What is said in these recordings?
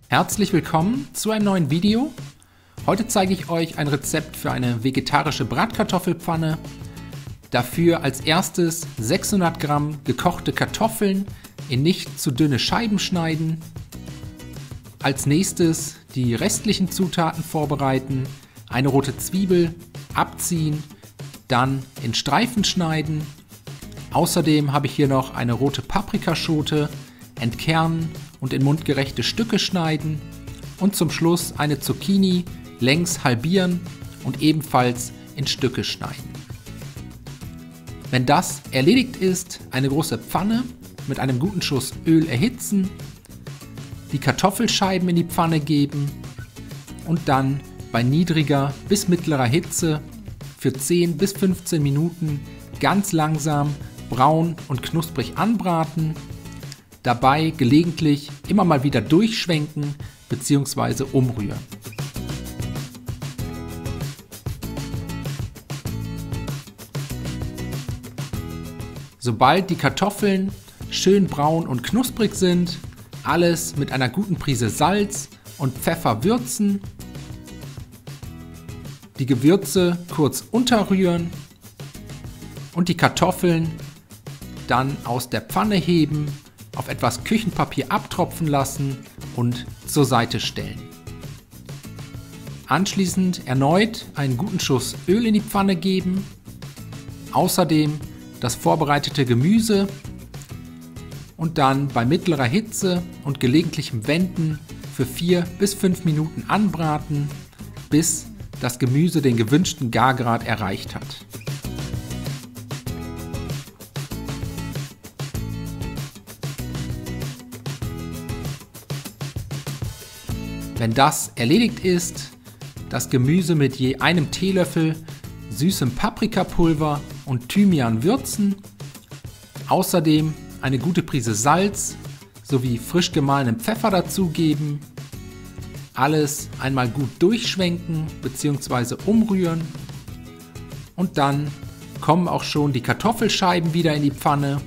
Herzlich willkommen zu einem neuen Video. Heute zeige ich euch ein Rezept für eine vegetarische Bratkartoffelpfanne. Dafür als erstes 600 Gramm gekochte Kartoffeln in nicht zu dünne Scheiben schneiden. Als nächstes die restlichen Zutaten vorbereiten. Eine rote Zwiebel abziehen, dann in Streifen schneiden. Außerdem habe ich hier noch eine rote Paprikaschote, entkernen und in mundgerechte Stücke schneiden und zum Schluss eine Zucchini längs halbieren und ebenfalls in Stücke schneiden. Wenn das erledigt ist, eine große Pfanne mit einem guten Schuss Öl erhitzen, die Kartoffelscheiben in die Pfanne geben und dann bei niedriger bis mittlerer Hitze für 10 bis 15 Minuten ganz langsam braun und knusprig anbraten. Dabei gelegentlich immer mal wieder durchschwenken bzw. umrühren. Sobald die Kartoffeln schön braun und knusprig sind, alles mit einer guten Prise Salz und Pfeffer würzen. Die Gewürze kurz unterrühren und die Kartoffeln dann aus der Pfanne heben, auf etwas Küchenpapier abtropfen lassen und zur Seite stellen. Anschließend erneut einen guten Schuss Öl in die Pfanne geben, außerdem das vorbereitete Gemüse und dann bei mittlerer Hitze und gelegentlichem Wenden für 4 bis 5 Minuten anbraten, bis das Gemüse den gewünschten Gargrad erreicht hat. Wenn das erledigt ist, das Gemüse mit je einem Teelöffel süßem Paprikapulver und Thymian würzen, außerdem eine gute Prise Salz sowie frisch gemahlenen Pfeffer dazugeben, alles einmal gut durchschwenken bzw. umrühren und dann kommen auch schon die Kartoffelscheiben wieder in die Pfanne.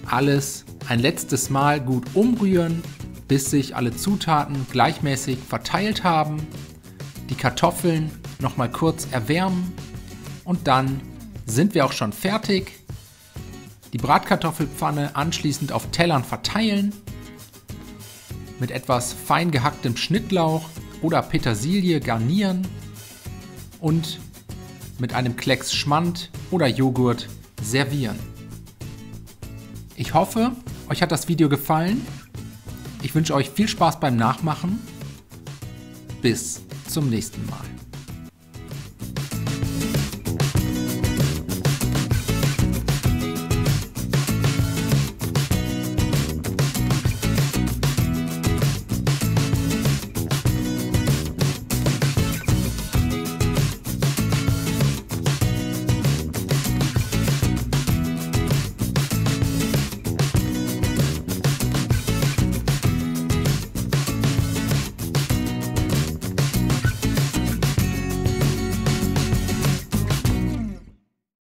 Alles ein letztes Mal gut umrühren, bis sich alle Zutaten gleichmäßig verteilt haben, die Kartoffeln nochmal kurz erwärmen und dann sind wir auch schon fertig. Die Bratkartoffelpfanne anschließend auf Tellern verteilen, mit etwas fein gehacktem Schnittlauch oder Petersilie garnieren und mit einem Klecks Schmand oder Joghurt servieren. Ich hoffe, euch hat das Video gefallen. Ich wünsche euch viel Spaß beim Nachmachen. Bis zum nächsten Mal.